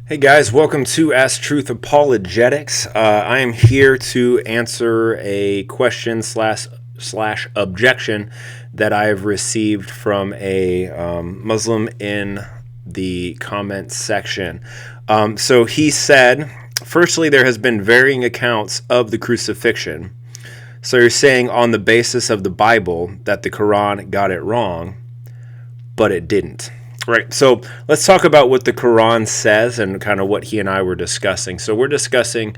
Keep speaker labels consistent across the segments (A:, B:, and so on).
A: Hey guys, welcome to Ask Truth Apologetics. I am here to answer a question slash objection that I have received from a Muslim in the comments section. So he said, firstly, there has been varying accounts of the crucifixion. So you're saying on the basis of the Bible that the Quran got it wrong, but it didn't. Right. So let's talk about what the Quran says and kind of what he and I were discussing. So we're discussing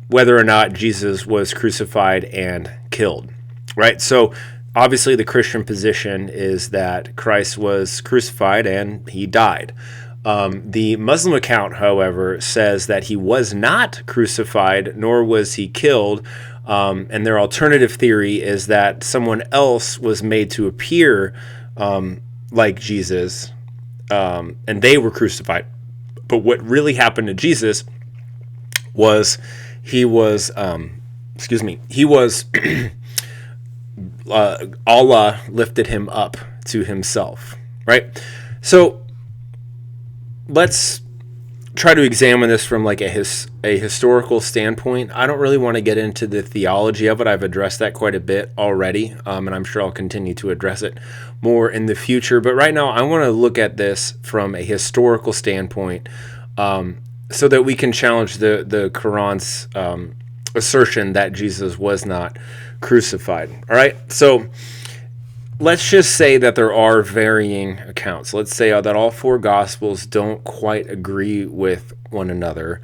A: whether or not Jesus was crucified and killed. Right. So obviously the Christian position is that Christ was crucified and he died. The Muslim account, however, says that he was not crucified, nor was he killed. And their alternative theory is that someone else was made to appear like Jesus, and they were crucified. But what really happened to Jesus was he was, Allah lifted him up to himself, right? So let's try to examine this from like a historical standpoint. I don't really want to get into the theology of it. I've addressed that quite a bit already, and I'm sure I'll continue to address it more in the future. But right now, I want to look at this from a historical standpoint, so that we can challenge the Quran's assertion that Jesus was not crucified. All right, so let's just say that there are varying accounts. Let's say that all four Gospels don't quite agree with one another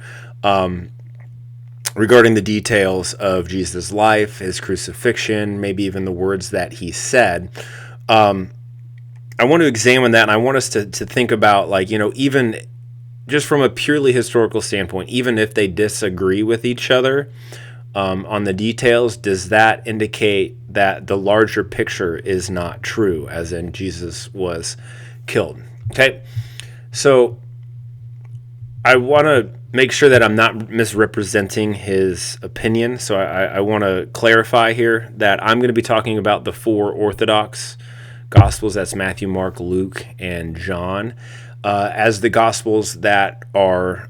A: regarding the details of Jesus' life, his crucifixion, maybe even the words that he said. I want to examine that, and I want us to think about, like, even just from a purely historical standpoint, even if they disagree with each other on the details, does that indicate that the larger picture is not true, as in Jesus was killed? Okay, so I want to make sure that I'm not misrepresenting his opinion. So I want to clarify here that I'm going to be talking about the four Orthodox Gospels. That's Matthew, Mark, Luke, and John, as the Gospels that are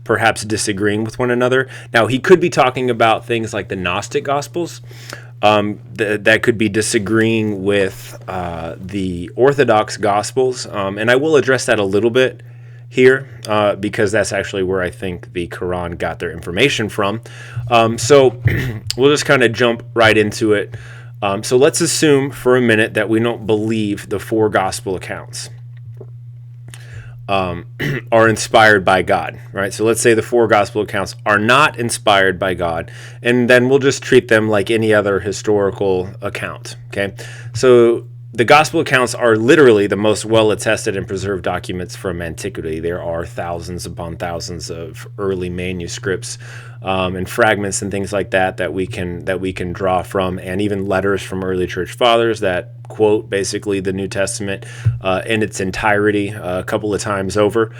A: perhaps disagreeing with one another. Now, he could be talking about things like the Gnostic Gospels that could be disagreeing with the Orthodox Gospels, and I will address that a little bit here because that's actually where I think the Quran got their information from. So we'll just kind of jump right into it. So let's assume for a minute that we don't believe the four Gospel accounts are inspired by God, right? So let's say the four Gospel accounts are not inspired by God, and then we'll just treat them like any other historical account, okay? So the Gospel accounts are literally the most well-attested and preserved documents from antiquity. There are thousands upon thousands of early manuscripts and fragments and things like that we can draw from, and even letters from early church fathers that quote basically the New Testament in its entirety a couple of times over.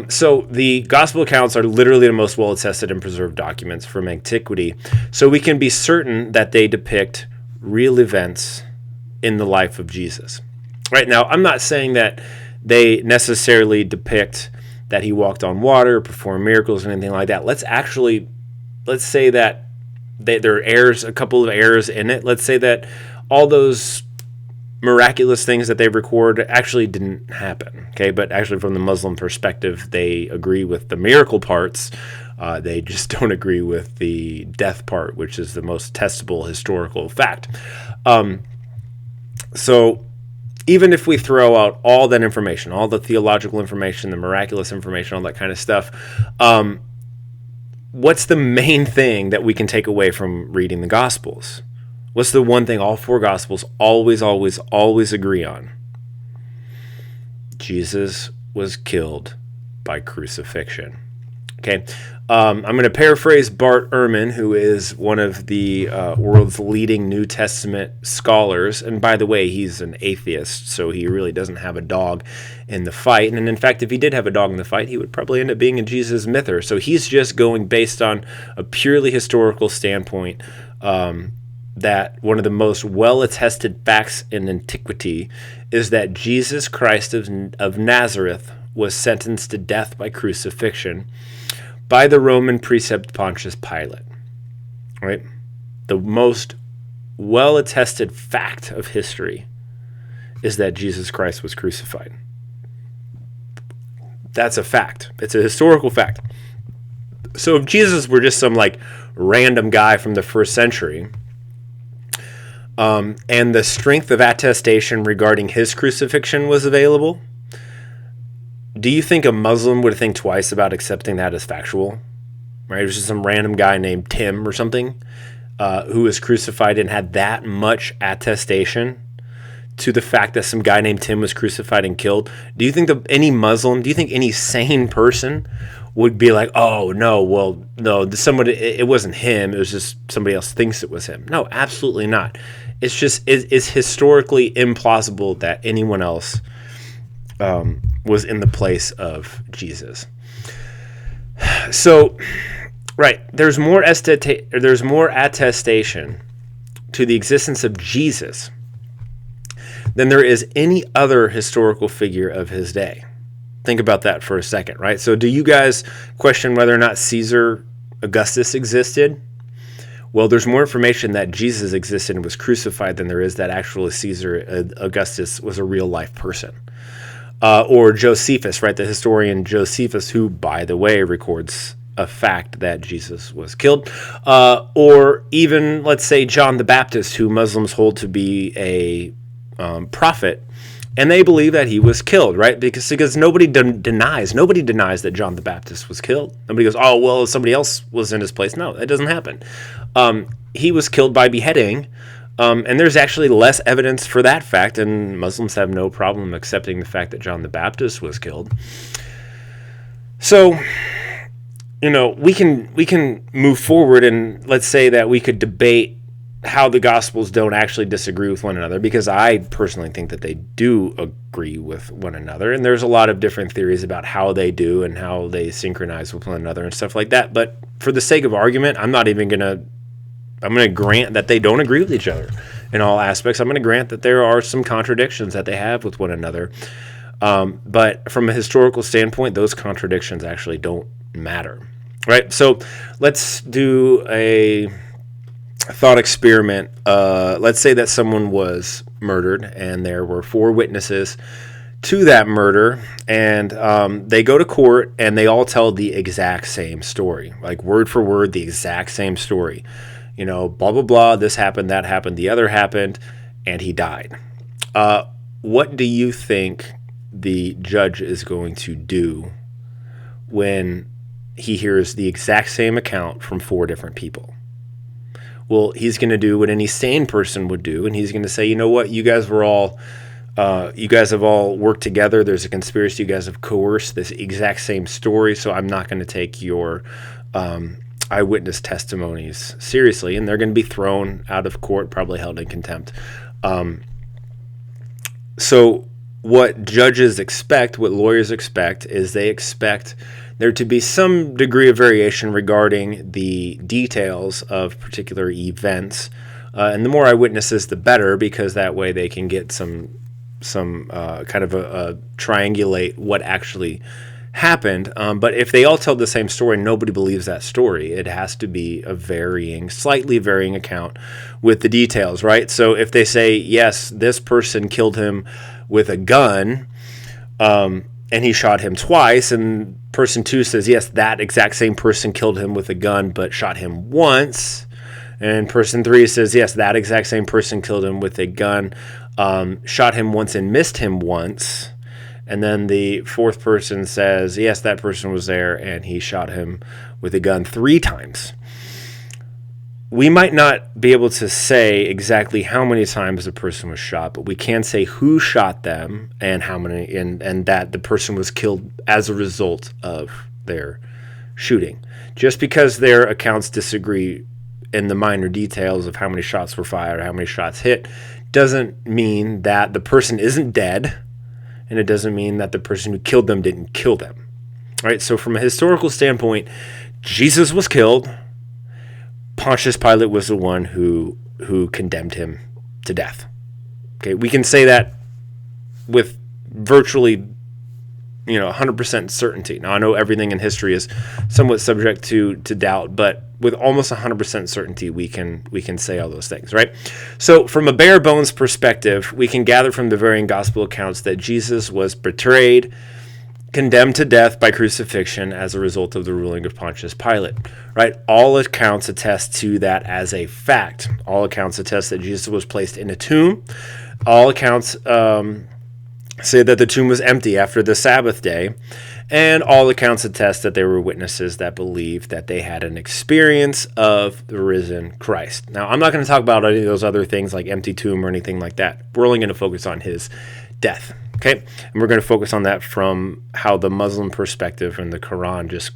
A: So the Gospel accounts are literally the most well-attested and preserved documents from antiquity. So we can be certain that they depict real events in the life of Jesus. Right now, I'm not saying that they necessarily depict that he walked on water, performed miracles, or anything like that. Let's say that there are errors, a couple of errors in it. Let's say that all those miraculous things that they record actually didn't happen. Okay, but actually from the Muslim perspective, they agree with the miracle parts. They just don't agree with the death part, which is the most testable historical fact. So even if we throw out all that information, all the theological information, the miraculous information, all that kind of stuff, what's the main thing that we can take away from reading the Gospels? What's the one thing all four Gospels always agree on? Jesus was killed by crucifixion. Okay, I'm going to paraphrase Bart Ehrman, who is one of the world's leading New Testament scholars. And by the way, he's an atheist, so he really doesn't have a dog in the fight. And in fact, if he did have a dog in the fight, he would probably end up being a Jesus myther. So he's just going based on a purely historical standpoint that one of the most well-attested facts in antiquity is that Jesus Christ of Nazareth was sentenced to death by crucifixion by the Roman precept Pontius Pilate. Right? The most well-attested fact of history is that Jesus Christ was crucified. That's a fact. It's a historical fact. So if Jesus were just some like random guy from the first century, and the strength of attestation regarding his crucifixion was available, do you think a Muslim would think twice about accepting that as factual? Right? It was just some random guy named Tim or something who was crucified and had that much attestation to the fact that some guy named Tim was crucified and killed. Do you think that any Muslim, do you think any sane person would be like, oh, no, well, no, somebody, it wasn't him. It was just somebody else thinks it was him. No, absolutely not. It's just, it's historically implausible that anyone else was in the place of Jesus. So, right, there's more attestation to the existence of Jesus than there is any other historical figure of his day. Think about that for a second, right? So do you guys question whether or not Caesar Augustus existed? Well, there's more information that Jesus existed and was crucified than there is that actually Caesar Augustus was a real-life person. Or Josephus, right? The historian Josephus, who, by the way, records a fact that Jesus was killed. Or even, let's say, John the Baptist, who Muslims hold to be a prophet, and they believe that he was killed, right? Because nobody denies that John the Baptist was killed. Nobody goes, oh, well, somebody else was in his place. No, that doesn't happen. He was killed by beheading, and there's actually less evidence for that fact, and Muslims have no problem accepting the fact that John the Baptist was killed. So, we can move forward, and let's say that we could debate how the Gospels don't actually disagree with one another, because I personally think that they do agree with one another, and there's a lot of different theories about how they do and how they synchronize with one another and stuff like that. But for the sake of argument, I'm going to grant that they don't agree with each other in all aspects. I'm going to grant that there are some contradictions that they have with one another. But from a historical standpoint, those contradictions actually don't matter, right? So let's do a thought experiment. Let's say that someone was murdered and there were 4 witnesses to that murder, and they go to court and they all tell the exact same story, like word for word, the exact same story. Blah, blah, blah, this happened, that happened, the other happened, and he died. What do you think the judge is going to do when he hears the exact same account from 4 different people? Well, he's going to do what any sane person would do, and he's going to say, you know what, you guys have all worked together. There's a conspiracy. You guys have coerced this exact same story, so I'm not going to take your eyewitness testimonies seriously, and they're going to be thrown out of court, probably held in contempt. So what judges expect, what lawyers expect, is they expect there to be some degree of variation regarding the details of particular events. And the more eyewitnesses, the better, because that way they can get some kind of a triangulate what actually happened. But if they all tell the same story, nobody believes that story. It has to be a slightly varying account with the details, right? So if they say, yes, this person killed him with a gun, and he shot him twice, and person 2 says, yes, that exact same person killed him with a gun but shot him once, and person 3 says, yes, that exact same person killed him with a gun, shot him once and missed him once, and then the 4th person says, yes, that person was there and he shot him with a gun 3 times. We might not be able to say exactly how many times the person was shot, but we can say who shot them and how many, and that the person was killed as a result of their shooting. Just because their accounts disagree in the minor details of how many shots were fired or how many shots hit doesn't mean that the person isn't dead, and it doesn't mean that the person who killed them didn't kill them. All right, so from a historical standpoint, Jesus was killed, Pontius Pilate was the one who condemned him to death. Okay, we can say that with virtually 100% certainty. Now, I know everything in history is somewhat subject to doubt, but with almost 100% certainty, we can say all those things, right? So from a bare bones perspective, we can gather from the varying gospel accounts that Jesus was betrayed, condemned to death by crucifixion as a result of the ruling of Pontius Pilate, right? All accounts attest to that as a fact. All accounts attest that Jesus was placed in a tomb. All accounts say that the tomb was empty after the Sabbath day, and all accounts attest that there were witnesses that believed that they had an experience of the risen Christ. Now, I'm not going to talk about any of those other things like empty tomb or anything like that. We're only going to focus on his death, okay? And we're going to focus on that from how the Muslim perspective and the Quran just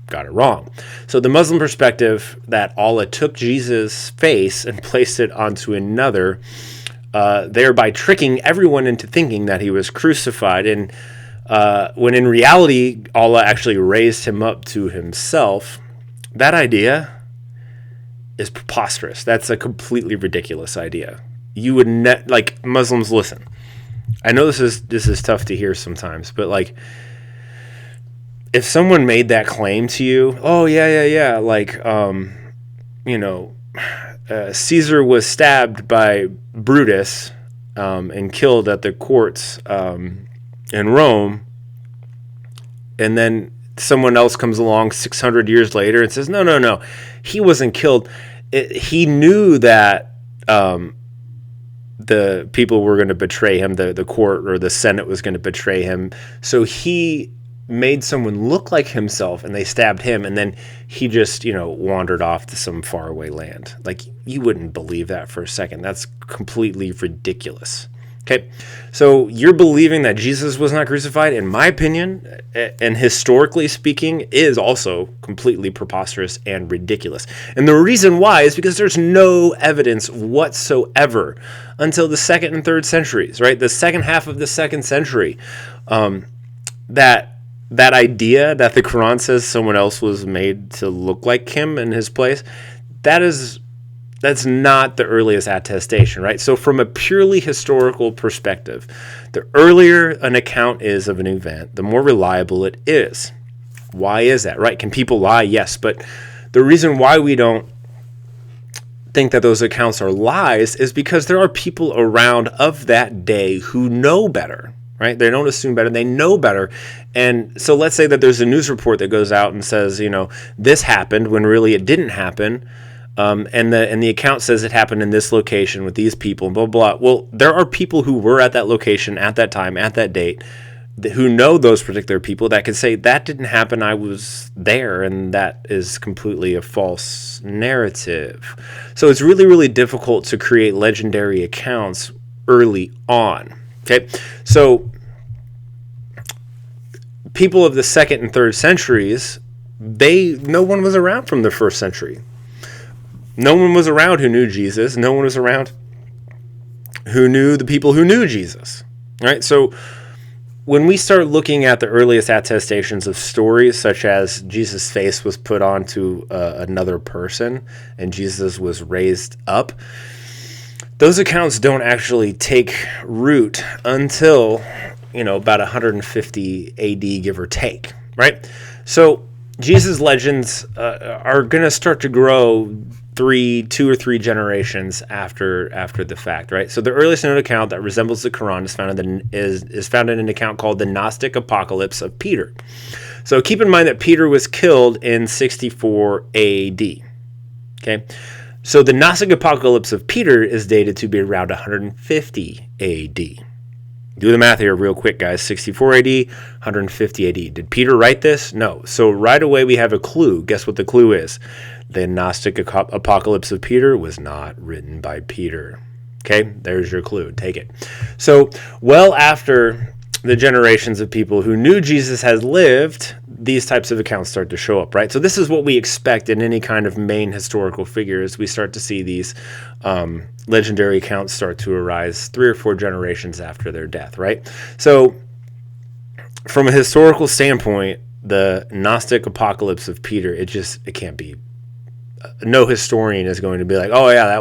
A: got it wrong. So the Muslim perspective that Allah took Jesus' face and placed it onto another, thereby tricking everyone into thinking that he was crucified, and when in reality Allah actually raised him up to himself. That idea is preposterous. That's a completely ridiculous idea. You would like, Muslims, listen. I know this is tough to hear sometimes, but like, if someone made that claim to you, oh yeah, like Caesar was stabbed by Brutus and killed at the courts in Rome, and then someone else comes along 600 years later and says, no, he wasn't killed. He knew that the people were going to betray him, the court or the Senate was going to betray him, so he made someone look like himself and they stabbed him, and then he just wandered off to some faraway land. Like, you wouldn't believe that for a second. That's completely ridiculous. Okay, so you're believing that Jesus was not crucified, in my opinion, and historically speaking, is also completely preposterous and ridiculous. And the reason why is because there's no evidence whatsoever until the 2nd and 3rd centuries, right? The second half of the 2nd century, that idea that the Quran says someone else was made to look like him in his place, that's not the earliest attestation, right? So from a purely historical perspective, the earlier an account is of an event, the more reliable it is. Why is that, right? Can people lie? Yes, but the reason why we don't think that those accounts are lies is because there are people around of that day who know better, right? They don't assume better, they know better. And so let's say that there's a news report that goes out and says, this happened when really it didn't happen. And the account says it happened in this location with these people, blah, blah. Well, there are people who were at that location at that time, at that date, who know those particular people that can say, that didn't happen, I was there, and that is completely a false narrative. So it's really, really difficult to create legendary accounts early on. Okay, so people of the 2nd and 3rd centuries, no one was around from the 1st century. No one was around who knew Jesus. No one was around who knew the people who knew Jesus. Right? So when we start looking at the earliest attestations of stories, such as Jesus' face was put onto another person and Jesus was raised up, those accounts don't actually take root until, about 150 AD, give or take, right? So Jesus' legends are going to start to grow 2 or 3 generations after the fact, right? So the earliest known account that resembles the Quran is found in an account called the Gnostic Apocalypse of Peter. So keep in mind that Peter was killed in 64 AD. Okay, so the Gnostic Apocalypse of Peter is dated to be around 150 AD. Do the math here real quick, guys. 64 AD, 150 AD. Did Peter write this? No. So right away we have a clue. Guess what the clue is? The Gnostic Apocalypse of Peter was not written by Peter. Okay, there's your clue. Take it. So well after the generations of people who knew Jesus has lived, these types of accounts start to show up, right? So this is what we expect in any kind of main historical figures. We start to see these legendary accounts start to arise 3 or 4 generations after their death, right? So from a historical standpoint, the Gnostic Apocalypse of Peter, it can't be no historian is going to be like, oh yeah,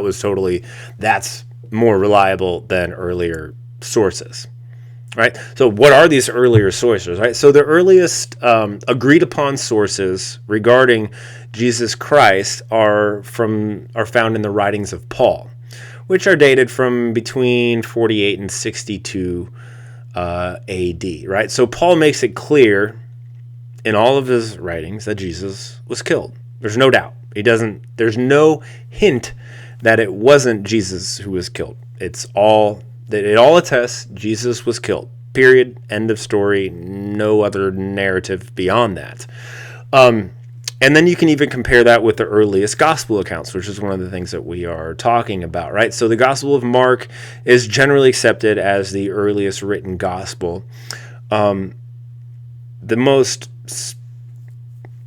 A: that's more reliable than earlier sources. Right. So what are these earlier sources? Right. So the earliest agreed upon sources regarding Jesus Christ are found in the writings of Paul, which are dated from between 48 and 62 AD. Right. So Paul makes it clear in all of his writings that Jesus was killed. There's no doubt. There's no hint that it wasn't Jesus who was killed. It all attests Jesus was killed. Period. End of story. No other narrative beyond that. And then you can even compare that with the earliest gospel accounts, which is one of the things that we are talking about, right? So the Gospel of Mark is generally accepted as the earliest written gospel. The most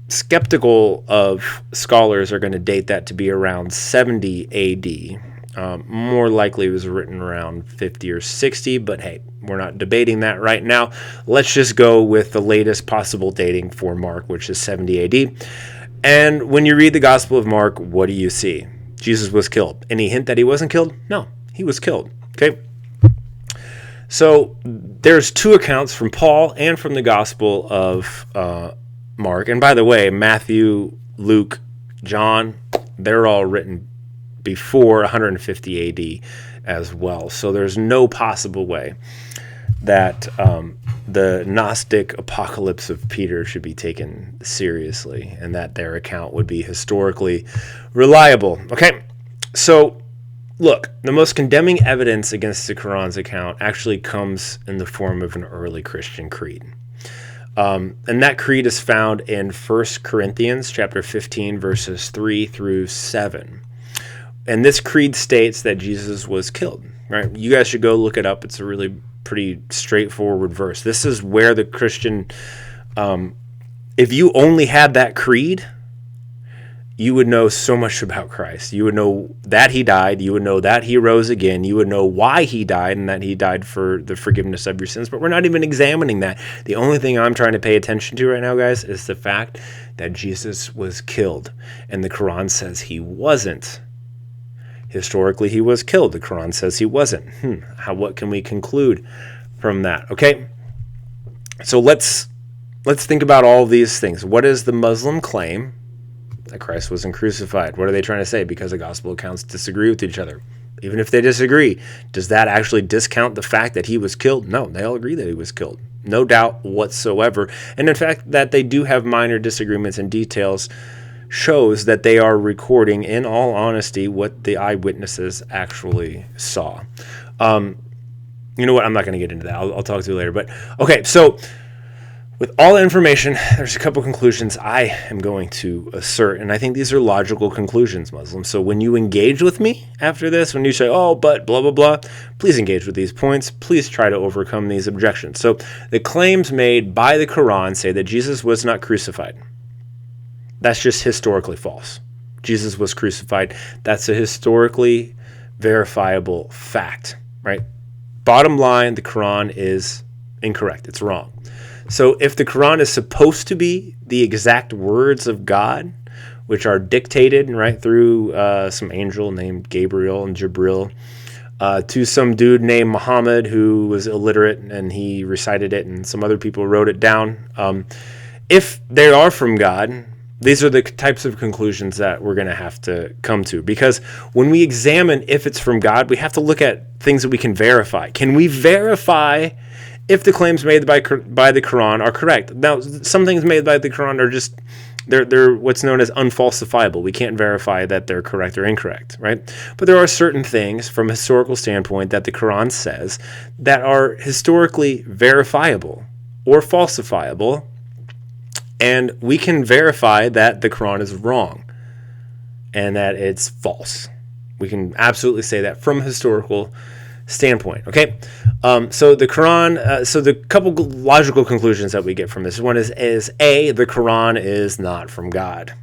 A: skeptical of scholars are going to date that to be around 70 AD. More likely it was written around 50 or 60, but hey, we're not debating that right now. Let's just go with the latest possible dating for Mark, which is 70 AD. And when you read the Gospel of Mark, what do you see? Jesus was killed. Any hint that he wasn't killed? No, he was killed. Okay. So there's two accounts from Paul and from the Gospel of Mark. And by the way, Matthew, Luke, John, they're all written before 150 AD as well. So there's no possible way that the Gnostic apocalypse of Peter should be taken seriously and that their account would be historically reliable. Okay, so look, the most condemning evidence against the Quran's account actually comes in the form of an early Christian creed. And that creed is found in 1 Corinthians chapter 15, verses 3 through 7. And this creed states that Jesus was killed, right? You guys should go look it up. It's a really pretty straightforward verse. This is where the Christian, if you only had that creed, you would know so much about Christ. You would know that he died. You would know that he rose again. You would know why he died and that he died for the forgiveness of your sins. But we're not even examining that. The only thing I'm trying to pay attention to right now, guys, is the fact that Jesus was killed. And the Quran says he wasn't. Historically, he was killed. The Quran says he wasn't. What can we conclude from that? Okay, so let's think about all these things. What is the Muslim claim? That Christ wasn't crucified. What are they trying to say? Because the gospel accounts disagree with each other. Even if they disagree, does that actually discount the fact that he was killed? No, they all agree that he was killed. No doubt whatsoever. And in fact, that they do have minor disagreements in details shows that they are recording, in all honesty, what the eyewitnesses actually saw. You know what? I'm not going to get into that. I'll talk to you later. But okay, so with all the information, there's a couple conclusions I am going to assert, and I think these are logical conclusions, Muslims. So when you engage with me after this, when you say, oh, but blah, blah, blah, please engage with these points. Please try to overcome these objections. So the claims made by the Quran say that Jesus was not crucified. That's just historically false. Jesus was crucified. That's a historically verifiable fact, right? Bottom line, the Quran is incorrect. It's wrong. So if the Quran is supposed to be the exact words of God, which are dictated right through some angel named Gabriel and Jibril, to some dude named Muhammad who was illiterate and he recited it and some other people wrote it down, if they are from God, these are the types of conclusions that we're going to have to come to. Because when we examine if it's from God, we have to look at things that we can verify. Can we verify if the claims made by the Quran are correct? Now, some things made by the Quran are just, they're what's known as unfalsifiable. We can't verify that they're correct or incorrect, right? But there are certain things from a historical standpoint that the Quran says that are historically verifiable or falsifiable, and we can verify that the Quran is wrong and that it's false. We can absolutely say that from a historical standpoint, okay? So the Quran, so the couple logical conclusions that we get from this, one is A, the Quran is not from God,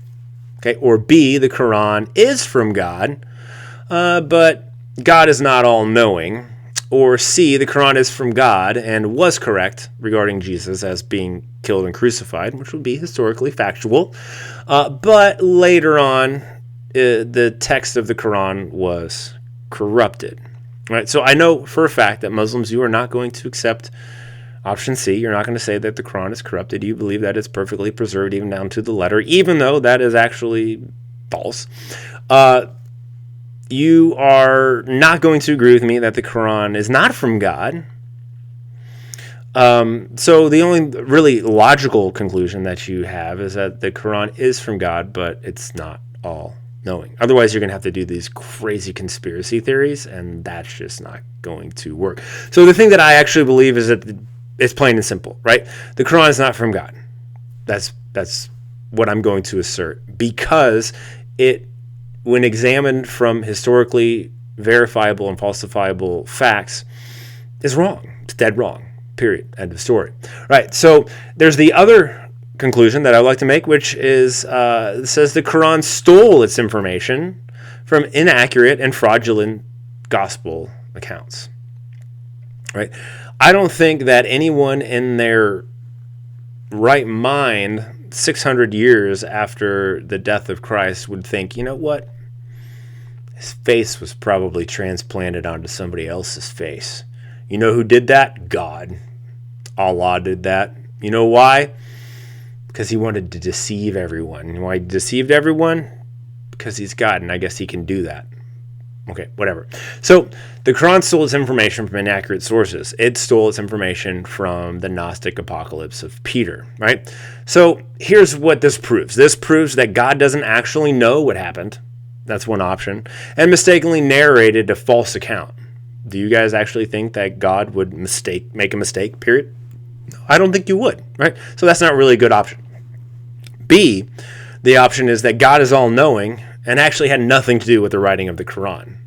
A: okay? Or B, the Quran is from God, but God is not all-knowing. Or C, the Quran is from God and was correct regarding Jesus as being killed and crucified, which would be historically factual. But later on, the text of the Quran was corrupted. Right? So I know for a fact that Muslims, you are not going to accept option C. You're not going to say that the Quran is corrupted. You believe that it's perfectly preserved even down to the letter, even though that is actually false. You are not going to agree with me that the Quran is not from God. So the only really logical conclusion that you have is that the Quran is from God, but it's not all knowing. Otherwise, you're going to have to do these crazy conspiracy theories, and that's just not going to work. So the thing that I actually believe is that it's plain and simple, right? The Quran is not from God. That's what I'm going to assert, because it, when examined from historically verifiable and falsifiable facts, is wrong. It's dead wrong. Period. End of story. Right. So there's the other conclusion that I would like to make, which is says the Quran stole its information from inaccurate and fraudulent gospel accounts. Right. I don't think that anyone in their right mind 600 years after the death of Christ would think, you know what? His face was probably transplanted onto somebody else's face. You know who did that? God. Allah did that. You know why? Because he wanted to deceive everyone. And why he deceived everyone? Because he's God, and I guess he can do that. Okay, whatever. So the Quran stole its information from inaccurate sources. It stole its information from the Gnostic apocalypse of Peter, right? So here's what this proves. This proves that God doesn't actually know what happened. That's one option. And mistakenly narrated a false account. Do you guys actually think that God would make a mistake, period? No, I don't think you would, right? So that's not really a good option. B, the option is that God is all-knowing and actually had nothing to do with the writing of the Quran.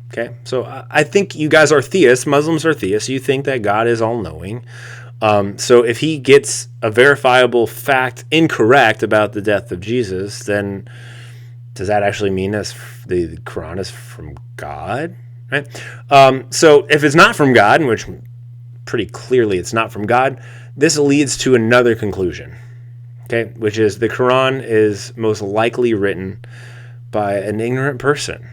A: Okay, so I think you guys are theists. Muslims are theists. You think that God is all-knowing. So if he gets a verifiable fact incorrect about the death of Jesus, then does that actually mean that the Quran is from God? Right? So if it's not from God, which pretty clearly it's not from God, this leads to another conclusion, okay, which is the Quran is most likely written by an ignorant person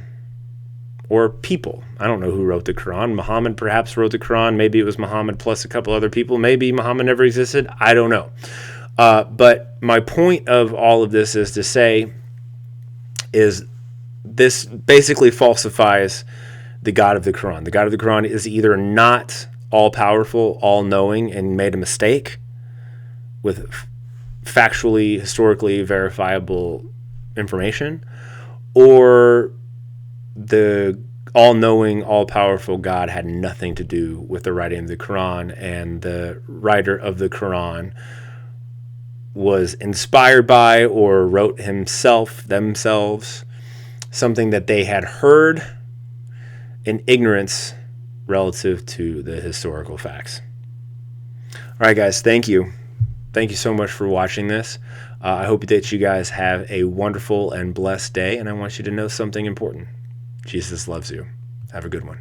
A: or people. I don't know who wrote the Quran. Muhammad perhaps wrote the Quran. Maybe it was Muhammad plus a couple other people. Maybe Muhammad never existed. I don't know. But my point of all of this is to say is this basically falsifies the God of the Quran. The God of the Quran is either not all-powerful, all-knowing, and made a mistake with factually, historically verifiable information, or the all-knowing, all-powerful God had nothing to do with the writing of the Quran, and the writer of the Quran was inspired by or wrote themselves, something that they had heard in ignorance relative to the historical facts. All right, guys, thank you. Thank you so much for watching this. I hope that you guys have a wonderful and blessed day, and I want you to know something important. Jesus loves you. Have a good one.